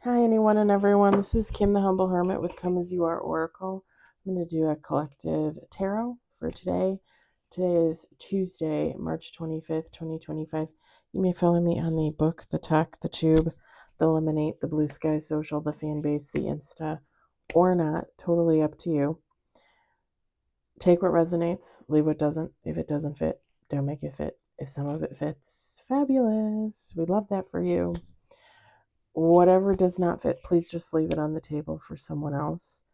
Hi, anyone and everyone. This is Kim, the Humble Hermit with Come As You Are Oracle. I'm going to do a collective tarot for today. Today is Tuesday, March 25th, 2025. You may follow me on the book, the talk, the tube, the lemonade, the blue sky social, the fan base, the Insta, or not. Totally up to you. Take what resonates, leave what doesn't. If it doesn't fit, don't make it fit. If some of it fits, fabulous. We love that for you. Whatever does not fit, please just leave it on the table for someone else.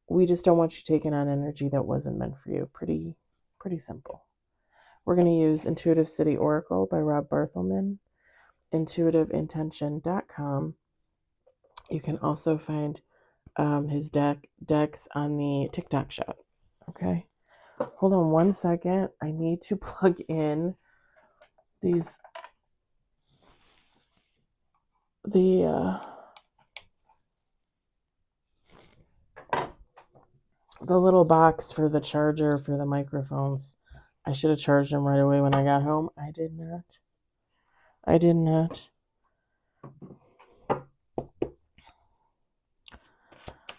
We just don't want you taking on energy that wasn't meant for you. Pretty simple. We're going to use Intuitive City Oracle by Rob Barthelman, intuitiveintention.com. You can also find his decks on the TikTok shop. Okay. Hold on one second. I need to plug in the little box for the charger for the microphones. I should have charged them right away when I got home. I did not.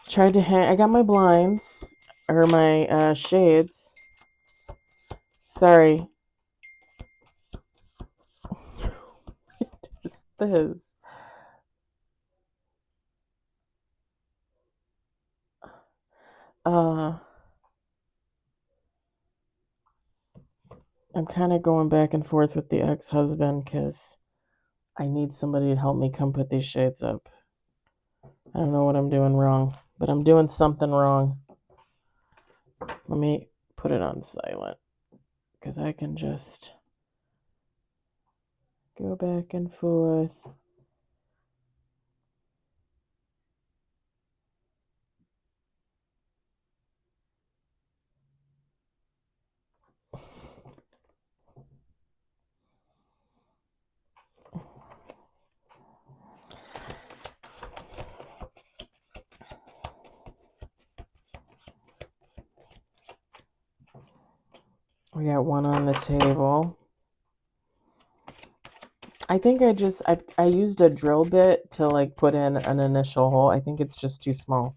Tried to hang. I got my blinds or my shades. Sorry. What is this? I'm kind of going back and forth with the ex-husband because I need somebody to help me come put these shades up. I don't know what I'm doing wrong, but I'm doing something wrong. Let me put it on silent because I can just go back and forth. We got one on the table. I think I used a drill bit to like put in an initial hole. I think it's just too small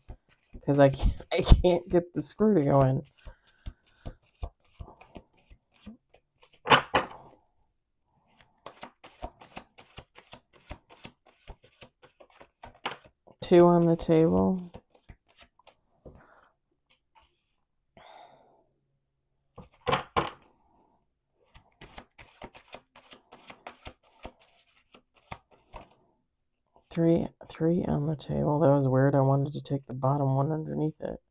because I can't get the screw to go in. Two on the table. Three on the table. That was weird. I wanted to take the bottom one underneath it.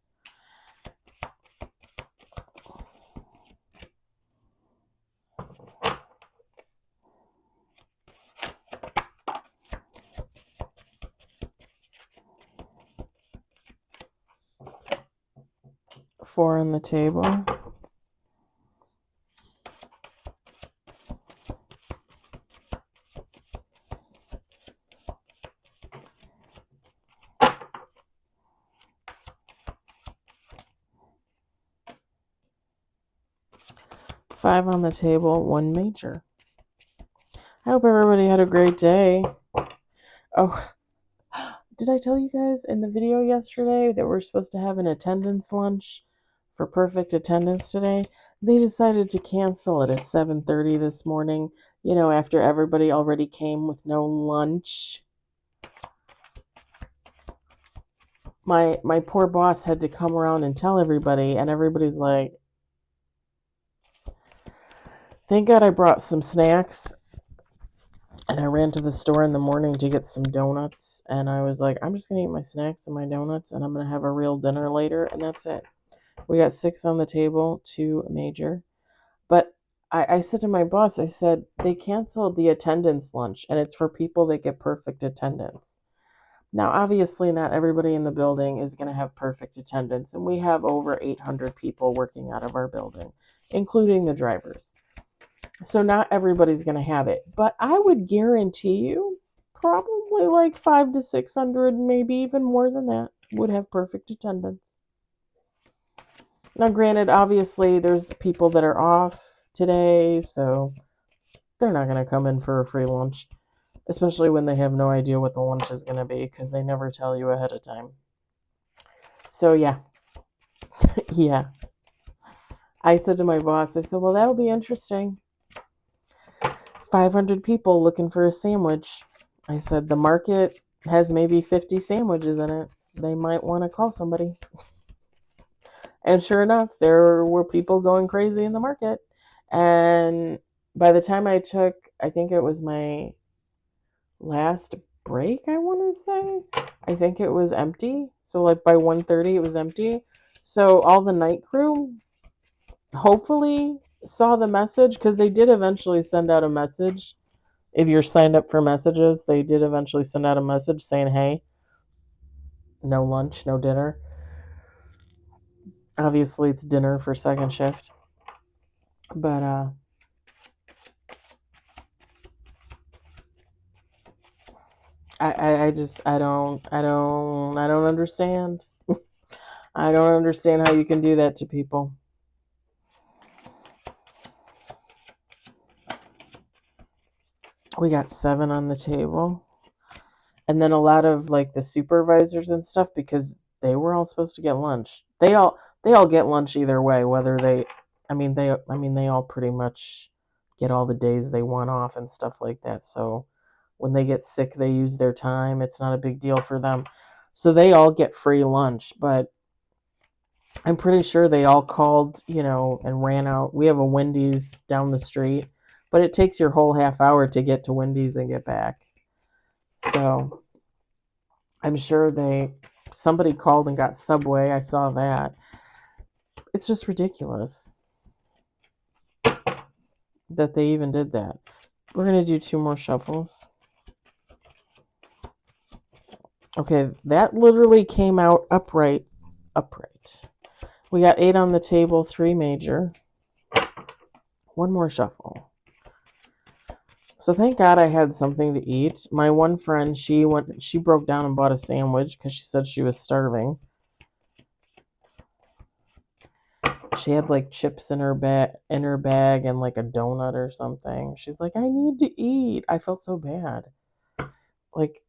Four on the table. Five on the table, one major. I hope everybody had a great day. Oh, did I tell you guys in the video yesterday that we're supposed to have an attendance lunch for perfect attendance today? They decided to cancel it at 7:30 this morning, after everybody already came with no lunch. My poor boss had to come around and tell everybody, and everybody's like, thank God I brought some snacks. And I ran to the store in the morning to get some donuts. And I was like, I'm just going to eat my snacks and my donuts. And I'm going to have a real dinner later. And that's it. We got 6 on the table, 2 major. But I said to my boss, I said, they canceled the attendance lunch. And it's for people that get perfect attendance. Now, obviously, not everybody in the building is going to have perfect attendance. And we have over 800 people working out of our building, including the drivers. So not everybody's going to have it, but I would guarantee you probably like 500 to 600, maybe even more than that, would have perfect attendance. Now, granted, obviously there's people that are off today, so they're not going to come in for a free lunch. especially when they have no idea what the lunch is going to be because they never tell you ahead of time. So yeah, yeah. I said to my boss, I said, well, that'll be interesting. 500 people looking for a sandwich. I said, the market has maybe 50 sandwiches in it. They might want to call somebody. And sure enough, there were people going crazy in the market. And by the time I took, I think it was my last break, I want to say, I think it was empty. So like by 1:30 it was empty. So all the night crew hopefully saw the message, because they did eventually send out a message. If you're signed up for messages, they did eventually send out a message saying, hey, no lunch, no dinner. Obviously it's dinner for second shift. But I don't understand. I don't understand how you can do that to people. We got 7 on the table. And then a lot of like the supervisors and stuff, because they were all supposed to get lunch. They all get lunch either way, whether they they all pretty much get all the days they want off and stuff like that. So when they get sick, they use their time. It's not a big deal for them. So they all get free lunch, but I'm pretty sure they all called, and ran out. We have a Wendy's down the street, but it takes your whole half hour to get to Wendy's and get back. So I'm sure somebody called and got Subway. I saw that. It's just ridiculous that they even did that. We're going to do 2 more shuffles. Okay, that literally came out upright. We got 8 on the table, 3 major. 1 more shuffle. So thank God I had something to eat. My one friend, she broke down and bought a sandwich because she said she was starving. She had like chips in her bag and like a donut or something. She's like, I need to eat. I felt so bad. Like,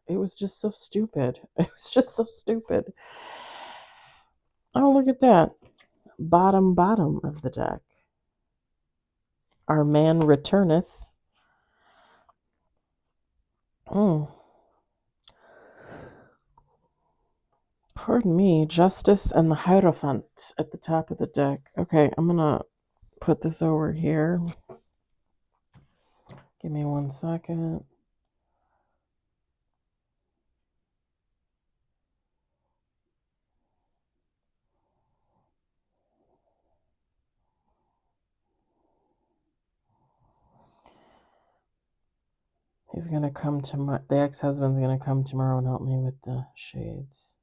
it was just so stupid. It was just so stupid. Oh, look at that. Bottom of the deck. Our man returneth. Pardon me. Justice and the Hierophant at the top of the deck. Okay, I'm going to put this over here. Give me 1 second. He's going to come the ex-husband's going to come tomorrow and help me with the shades.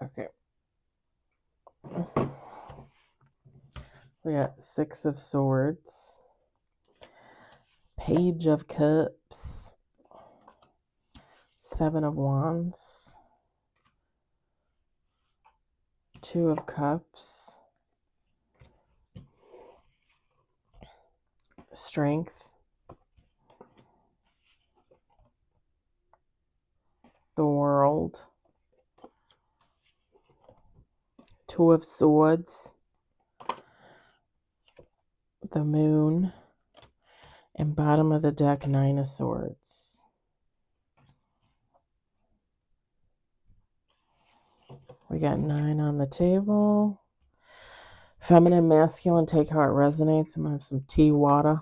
Okay. We got 6 of Swords. Page of Cups. 7 of Wands. 2 of Cups. Strength. The World. Two of Swords, the Moon, and bottom of the deck, Nine of Swords. We got 9 on the table. Feminine, masculine, take how it resonates. I'm going to have some tea water.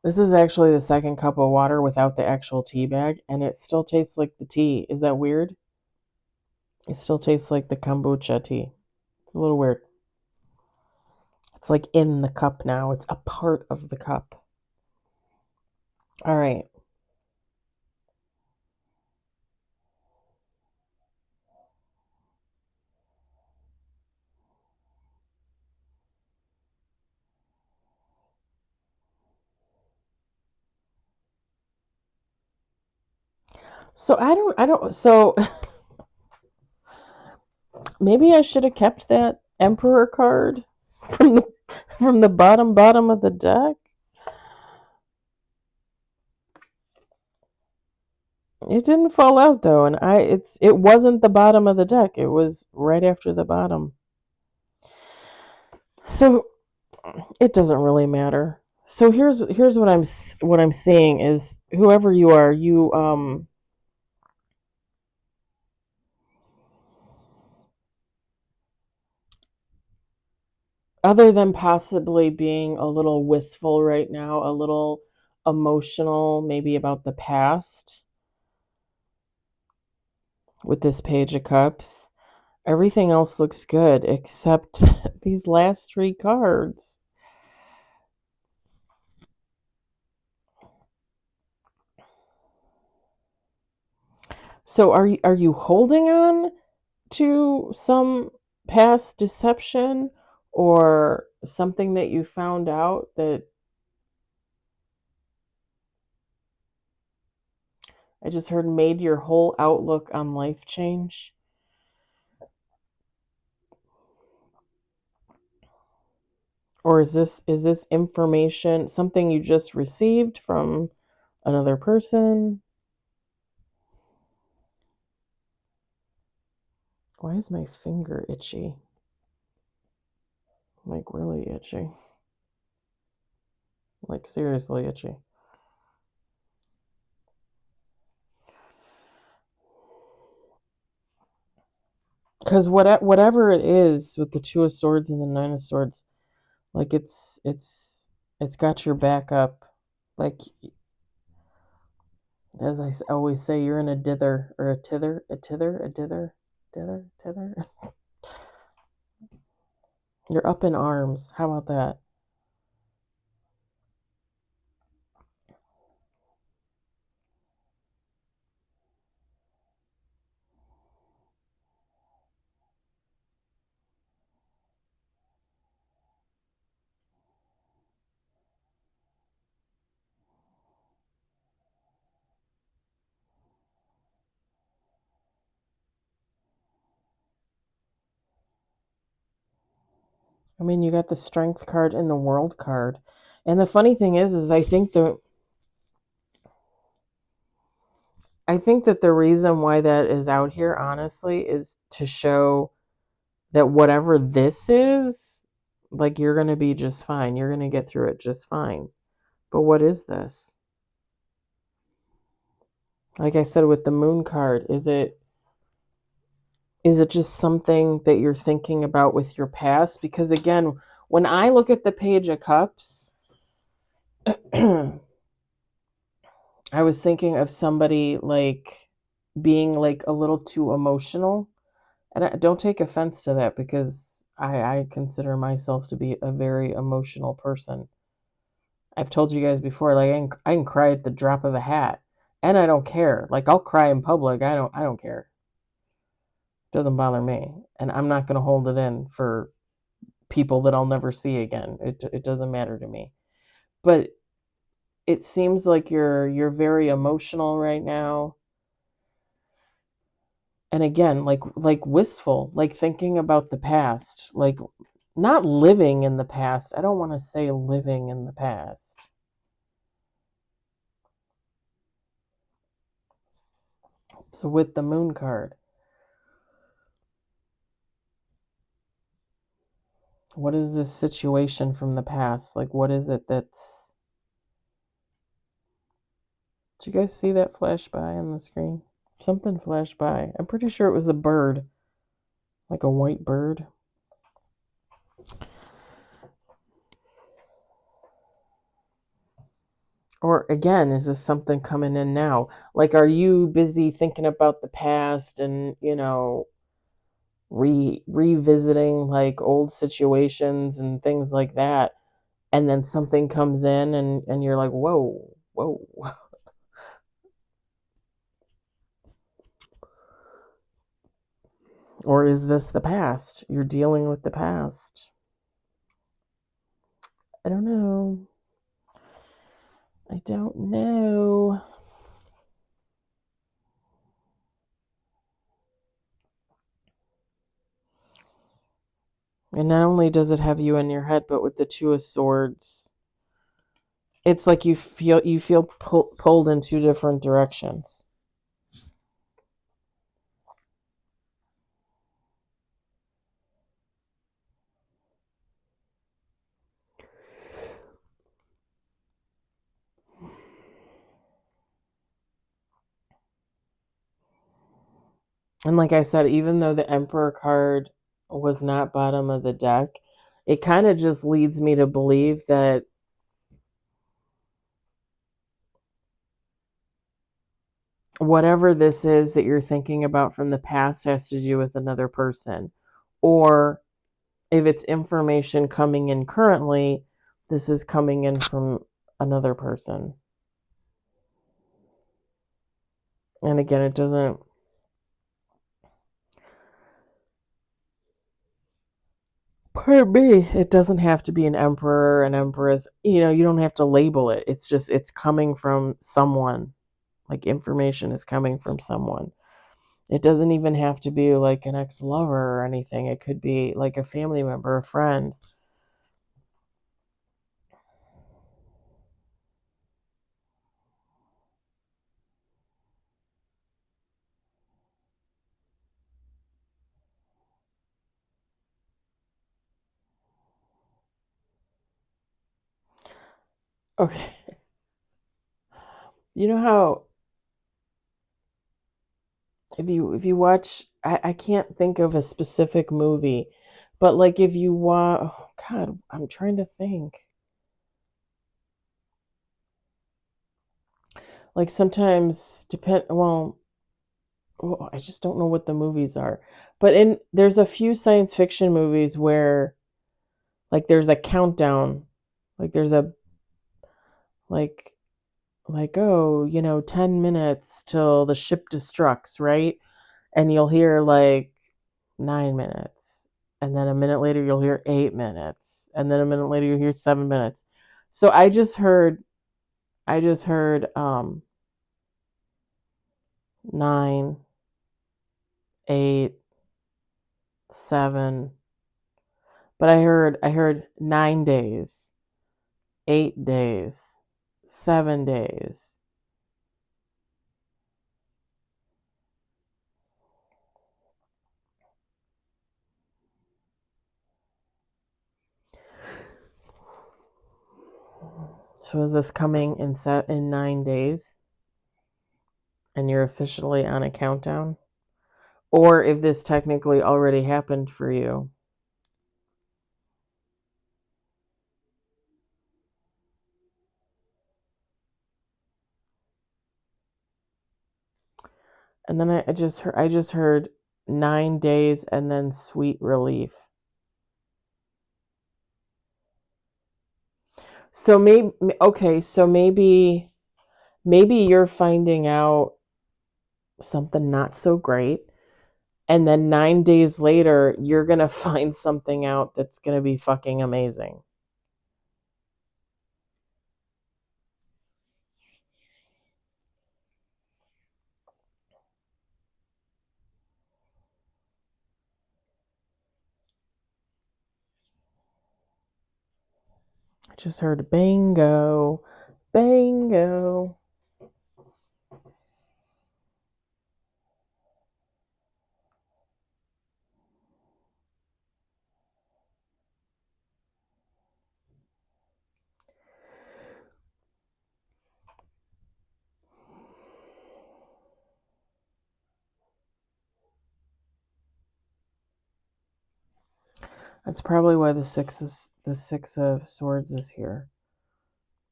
This is actually the second cup of water without the actual tea bag, and it still tastes like the tea. Is that weird? It still tastes like the kombucha tea. It's a little weird. It's like in the cup now. It's a part of the cup. All right. So so maybe I should have kept that Emperor card from the bottom of the deck. It didn't fall out though, and it wasn't the bottom of the deck. It was right after the bottom. So it doesn't really matter. So here's what I'm seeing is whoever you are, you other than possibly being a little wistful right now, a little emotional, maybe about the past with this Page of Cups, everything else looks good except these last 3 cards. So are you holding on to some past deception or something that you found out that I just heard made your whole outlook on life change? Or is this information something you just received from another person? Why is my finger itchy? Like really itchy. Like seriously itchy. Because whatever it is with the Two of Swords and the Nine of Swords, like it's got your back up. Like as I always say, you're in a dither or a dither. You're up in arms. How about that? I mean, you got the Strength card and the World card. And the funny thing is I think that the reason why that is out here, honestly, is to show that whatever this is, like you're going to be just fine. You're going to get through it just fine. But what is this? Like I said with the Moon card, is it just something that you're thinking about with your past? Because again, when I look at the Page of Cups, I was thinking of somebody like being like a little too emotional. And I don't take offense to that because I consider myself to be a very emotional person. I've told you guys before, like I can cry at the drop of a hat, and I don't care. Like I'll cry in public. I don't care. It doesn't bother me, and I'm not gonna hold it in for people that I'll never see again. It doesn't matter to me. But it seems like you're very emotional right now, and again, like wistful, like thinking about the past, like not living in the past. I don't want to say living in the past. So with the moon card, what is this situation from the past? Like, what is it that's... Did you guys see that flash by on the screen? Something flashed by. I'm pretty sure it was a bird. Like a white bird. Or again, is this something coming in now? Like, are you busy thinking about the past and, revisiting like old situations and things like that, and then something comes in and you're like, whoa, whoa. Or is this the past? You're dealing with the past. I don't know. I don't know. And not only does it have you in your head, but with the Two of Swords, it's like you feel pulled in two different directions. And like I said, even though the Emperor card was not bottom of the deck, it kind of just leads me to believe that whatever this is that you're thinking about from the past has to do with another person. Or if it's information coming in currently, this is coming in from another person. And again, it doesn't... Pardon me, it doesn't have to be an emperor, an empress. You don't have to label it. It's just, it's coming from someone. Like, information is coming from someone. It doesn't even have to be like an ex-lover or anything. It could be like a family member, a friend. Okay. You know how if you watch, I can't think of a specific movie, but like if you watch, oh God, I'm trying to think. Like sometimes well, I just don't know what the movies are. But there's a few science fiction movies where like there's a countdown. Like there's a like oh, 10 minutes till the ship destructs, right? And you'll hear like 9 minutes. And then a minute later, you'll hear 8 minutes. And then a minute later, you'll hear 7 minutes. So I just heard 9, 8, 7. But I heard 9 days, 8 days, 7 days. So is this coming in 9 days? And you're officially on a countdown? Or if this technically already happened for you. And then I just heard 9 days and then sweet relief. So maybe you're finding out something not so great, and then 9 days later you're gonna find something out that's gonna be fucking amazing. I just heard bango, bango. That's probably why the six of swords is here.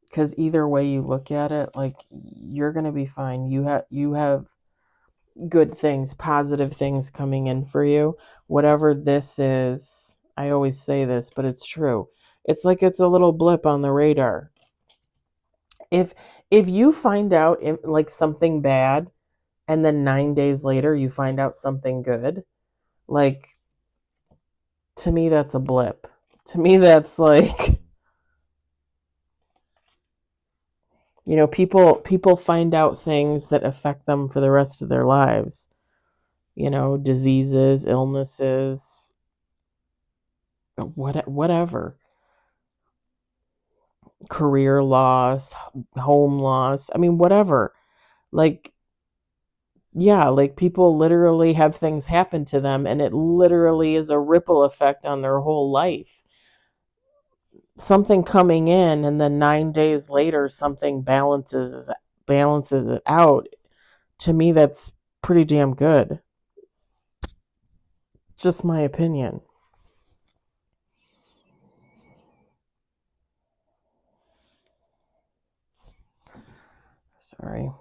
Because either way you look at it, like, you're gonna be fine. You have good things, positive things coming in for you. Whatever this is, I always say this, but it's true. It's like it's a little blip on the radar. If you find out like something bad, and then 9 days later you find out something good, like, to me that's a blip. To me that's like, people find out things that affect them for the rest of their lives. Diseases, illnesses, whatever. Career loss, home loss. I mean, whatever. Like, yeah, like, people literally have things happen to them, and it literally is a ripple effect on their whole life. Something coming in, and then 9 days later something balances it out. To me, that's pretty damn good. Just my opinion. Sorry.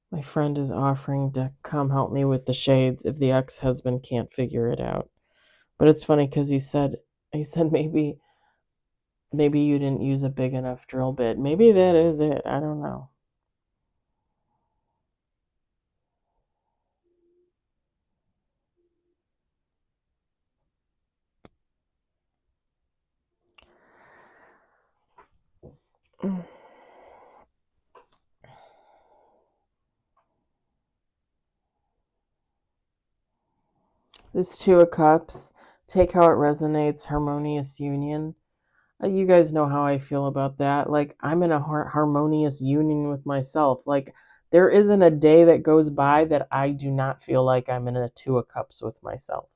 My friend is offering to come help me with the shades if the ex-husband can't figure it out. But it's funny because he said maybe you didn't use a big enough drill bit. Maybe that is it. I don't know. This Two of Cups, take how it resonates, harmonious union. You guys know how I feel about that. Like, I'm in a harmonious union with myself. Like, there isn't a day that goes by that I do not feel like I'm in a Two of Cups with myself.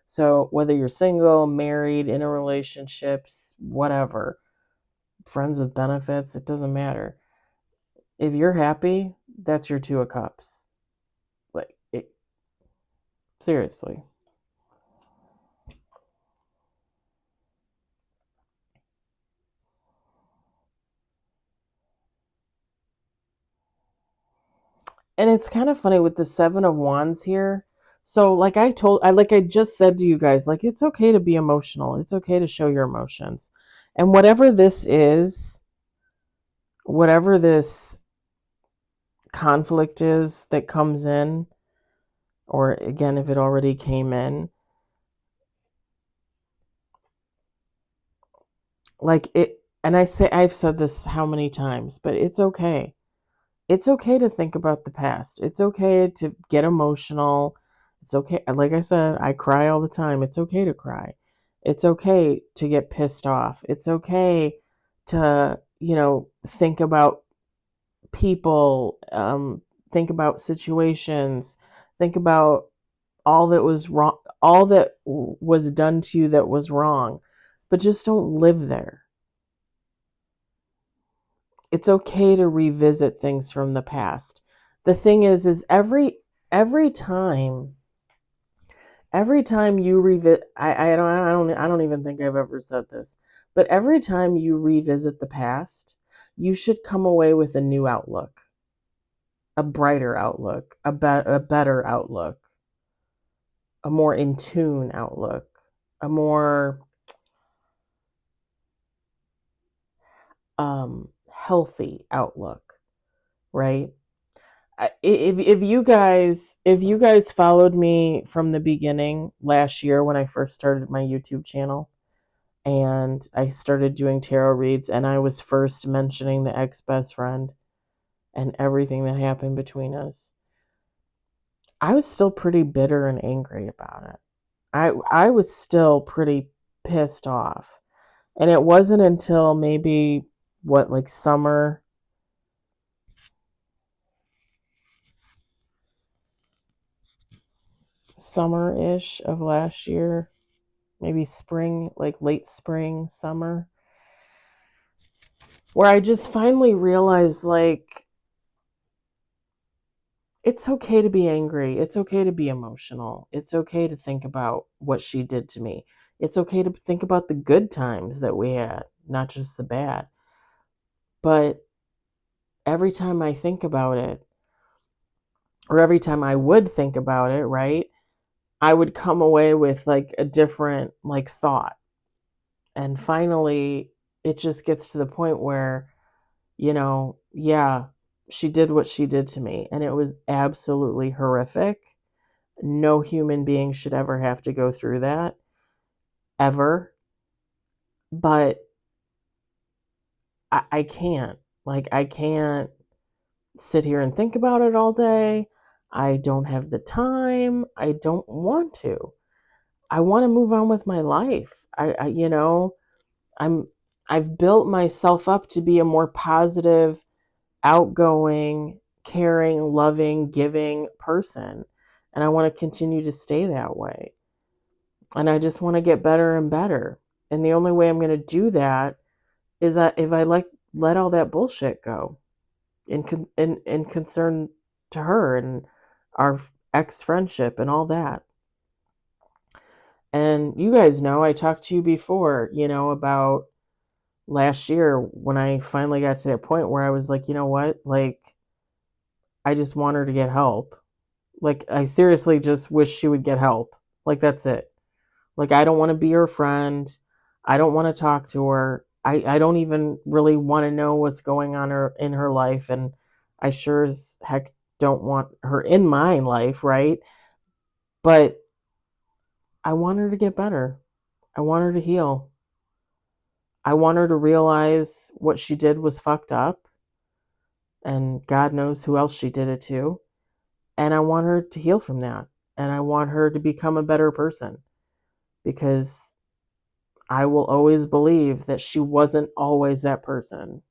So, whether you're single, married, in a relationship, whatever, friends with benefits, it doesn't matter. If you're happy, that's your Two of Cups. Like, seriously. And it's kind of funny with the Seven of Wands here. So, like I just said to you guys, like, it's okay to be emotional. It's okay to show your emotions. And whatever this is, whatever this conflict is that comes in, or again, if it already came in, like it, and I've said this how many times, but it's okay. It's okay to think about the past. It's okay to get emotional. It's okay. Like I said, I cry all the time. It's okay to cry. It's okay to get pissed off. It's okay to, think about people, think about situations, think about all that was wrong, all that was done to you that was wrong, but just don't live there. It's okay to revisit things from the past. The thing is every time you revisit, I don't even think I've ever said this, but every time you revisit the past, you should come away with a new outlook, a brighter outlook, a better outlook, a more in tune outlook, a more healthy outlook, right? If you guys followed me from the beginning last year when I first started my YouTube channel and I started doing tarot reads and I was first mentioning the ex-best friend and everything that happened between us, I was still pretty bitter and angry about it. I was still pretty pissed off. And it wasn't until maybe like summer-ish of last year. maybe spring, like late spring, summer, where I just finally realized, like, it's okay to be angry. It's okay to be emotional. It's okay to think about what she did to me. It's okay to think about the good times that we had, not just the bad. But every time I think about it, or every time I would think about it, right, I would come away with like a different like thought. And finally, it just gets to the point where, yeah, she did what she did to me, and it was absolutely horrific. No human being should ever have to go through that, ever. But I can't. Like, I can't sit here and think about it all day. I don't have the time. I don't want to. I want to move on with my life. I'm I've built myself up to be a more positive, outgoing, caring, loving, giving person. And I want to continue to stay that way. And I just want to get better and better. And the only way I'm going to do that is that if I let all that bullshit go in concern to her and our ex friendship and all that. And you guys know I talked to you before, about last year when I finally got to that point where I was like, you know what? Like, I just want her to get help. Like, I seriously just wish she would get help. Like, that's it. Like, I don't want to be her friend. I don't want to talk to her. I don't even really want to know what's going on in her life. And I sure as heck don't want her in my life, right? But I want her to get better. I want her to heal. I want her to realize what she did was fucked up. And God knows who else she did it to. And I want her to heal from that. And I want her to become a better person. Because I will always believe that she wasn't always that person.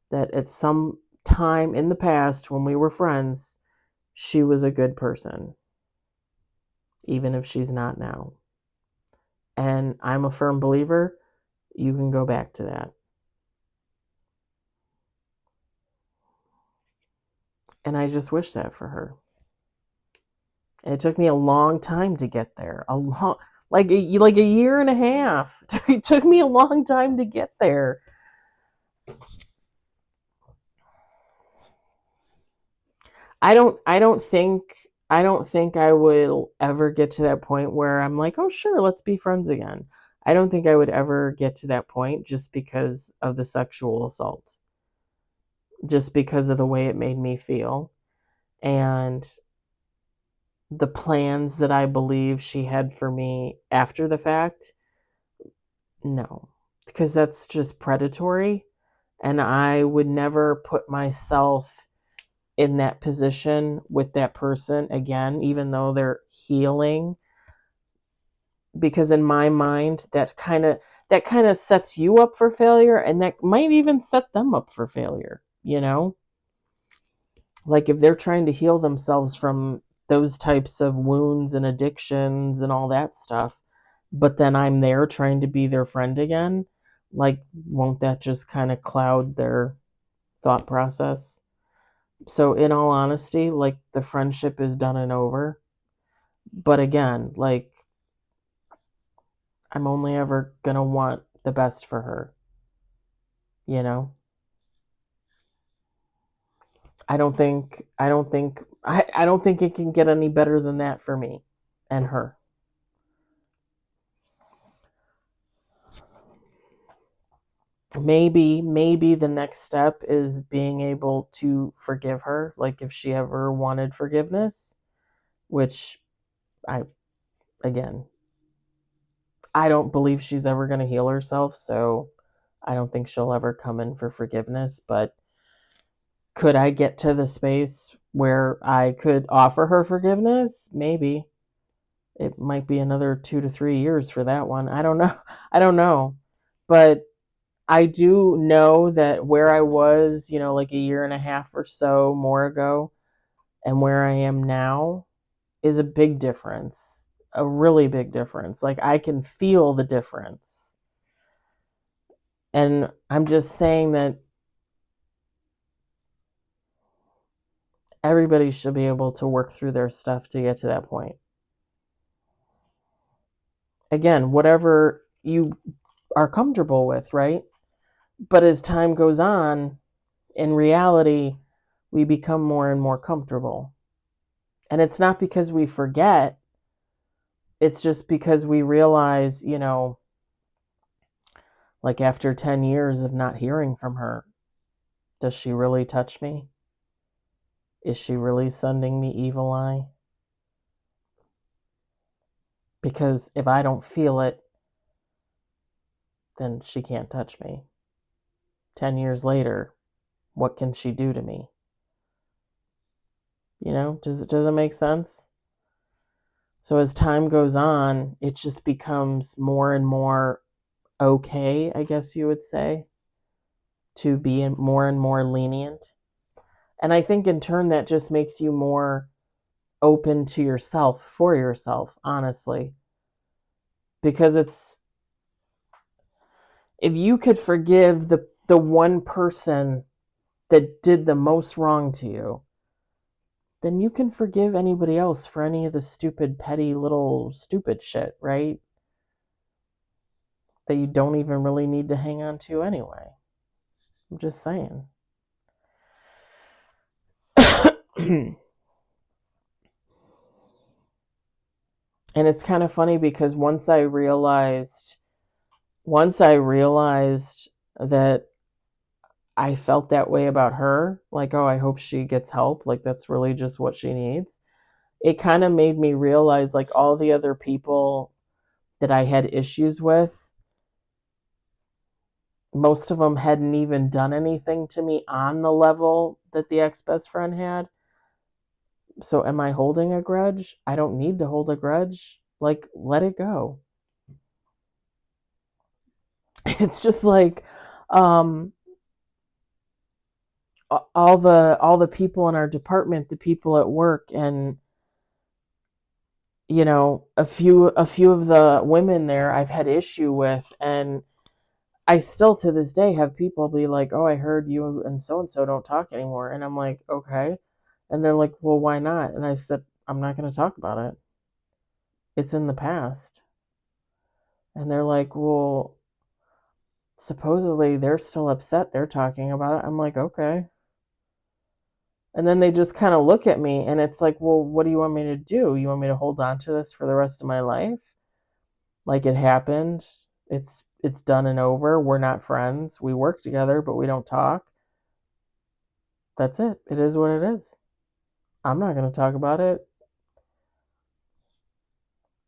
That at some time in the past when we were friends, she was a good person, even if she's not now. And I'm a firm believer you can go back to that. And I just wish that for her. And it took me a long time to get there. Like a year and a half. It took me a long time to get there. I don't think I will ever get to that point where I'm like, oh sure, let's be friends again. I don't think I would ever get to that point just because of the sexual assault. Just because of the way it made me feel and the plans that I believe she had for me after the fact. No. Because that's just predatory and I would never put myself in that position with that person again, even though they're healing. Because in my mind, that kind of sets you up for failure, and that might even set them up for failure. Like if they're trying to heal themselves from those types of wounds and addictions and all that stuff, but then I'm there trying to be their friend again, like won't that just kind of cloud their thought process? So in all honesty, like the friendship is done and over. But again, like I'm only ever going to want the best for her, you know? I don't think it can get any better than that for me and her. Maybe the next step is being able to forgive her, like if she ever wanted forgiveness, which I again, I don't believe she's ever going to heal herself, so I don't think she'll ever come in for forgiveness, but could I get to the space where I could offer her forgiveness? Maybe. It might be another 2 to 3 years for that one. I don't know. I don't know. But I do know that where I was, like a year and a half or so more ago, and where I am now is a big difference. a really big difference. Like, I can feel the difference. And I'm just saying that everybody should be able to work through their stuff to get to that point. Again, whatever you are comfortable with, right? But as time goes on, in reality, we become more and more comfortable. And it's not because we forget, it's just because we realize, like after 10 years of not hearing from her, does she really touch me? Is she really sending me evil eye? Because if I don't feel it, then she can't touch me. 10 years later, what can she do to me? Does it make sense? So as time goes on, it just becomes more and more okay, I guess you would say, to be more and more lenient. And I think in turn that just makes you more open to yourself, for yourself, honestly. Because if you could forgive the one person that did the most wrong to you, then you can forgive anybody else for any of the stupid, petty, little stupid shit, right? That you don't even really need to hang on to anyway. I'm just saying. And it's kind of funny because once I realized that I felt that way about her, like, oh, I hope she gets help, like that's really just what she needs. It kind of made me realize, like, all the other people that I had issues with, most of them hadn't even done anything to me on the level that the ex-best friend had. So am I holding a grudge? I don't need to hold a grudge. Like, let it go. It's just like all the people in our department, the people at work, and a few of the women there I've had issue with, and I still to this day have people be like, "Oh, I heard you and so don't talk anymore." And I'm like, "Okay." And they're like, "Well, why not?" And I said, "I'm not going to talk about it. It's in the past." And they're like, "Well, supposedly they're still upset. They're talking about it." I'm like, "Okay." And then they just kind of look at me and it's like, "Well, what do you want me to do? You want me to hold on to this for the rest of my life? Like, it happened. It's done and over. We're not friends. We work together, but we don't talk. That's it. It is what it is. I'm not going to talk about it.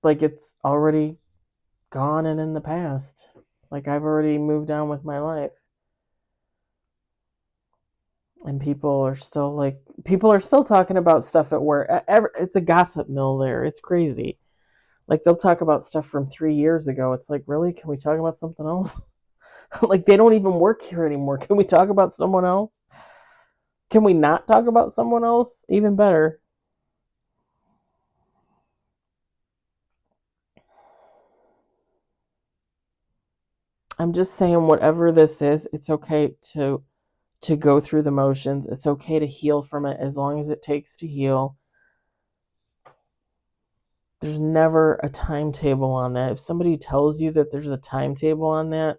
Like, it's already gone and in the past. Like, I've already moved on with my life." And people are still talking about stuff at work. It's a gossip mill there. It's crazy. Like, they'll talk about stuff from 3 years ago. It's like, really? Can we talk about something else? Like, they don't even work here anymore. Can we talk about someone else? Can we not talk about someone else? Even better. I'm just saying, whatever this is, it's okay to go through the motions. It's okay to heal from it as long as it takes to heal. There's never a timetable on that. If somebody tells you that there's a timetable on that,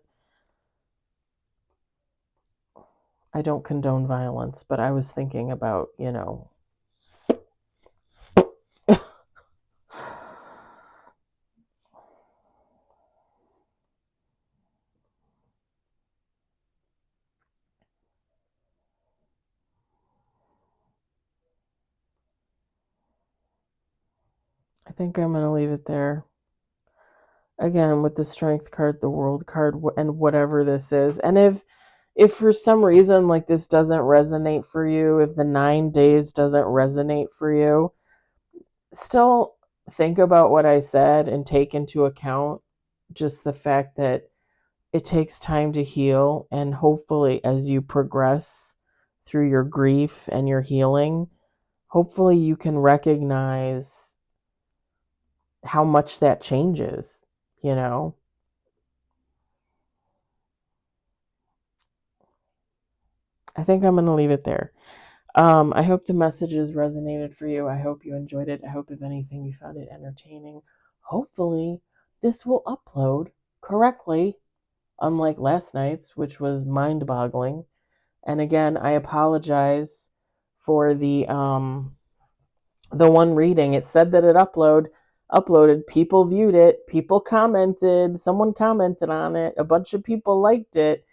I don't condone violence, but I was thinking about, I think I'm going to leave it there. Again, with the strength card, the world card, and whatever this is. And if for some reason, like, this doesn't resonate for you, if the 9 days doesn't resonate for you, still think about what I said and take into account just the fact that it takes time to heal. And hopefully, as you progress through your grief and your healing, hopefully you can recognize how much that changes, you know? I think I'm going to leave it there. I hope the messages resonated for you. I hope you enjoyed it. I hope, if anything, you found it entertaining. Hopefully, this will upload correctly, unlike last night's, which was mind-boggling. And again, I apologize for the one reading. It said that it uploaded. People viewed it. People commented. Someone commented on it. A bunch of people liked it.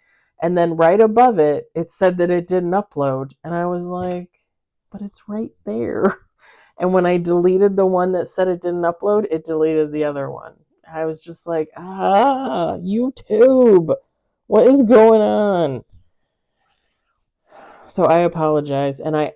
And then right above it, it said that it didn't upload. And I was like, but it's right there. And when I deleted the one that said it didn't upload, it deleted the other one. I was just like, YouTube, what is going on? So I apologize. And I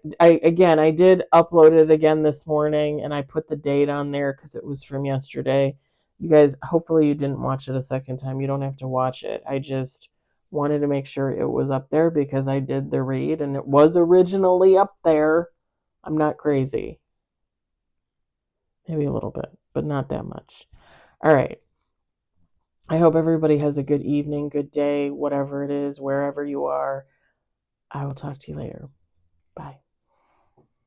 did upload it again this morning, and I put the date on there because it was from yesterday. You guys, hopefully you didn't watch it a second time. You don't have to watch it. I just wanted to make sure it was up there because I did the read and it was originally up there. I'm not crazy. Maybe a little bit, but not that much. All right. I hope everybody has a good evening, good day, whatever it is, wherever you are. I will talk to you later. Bye.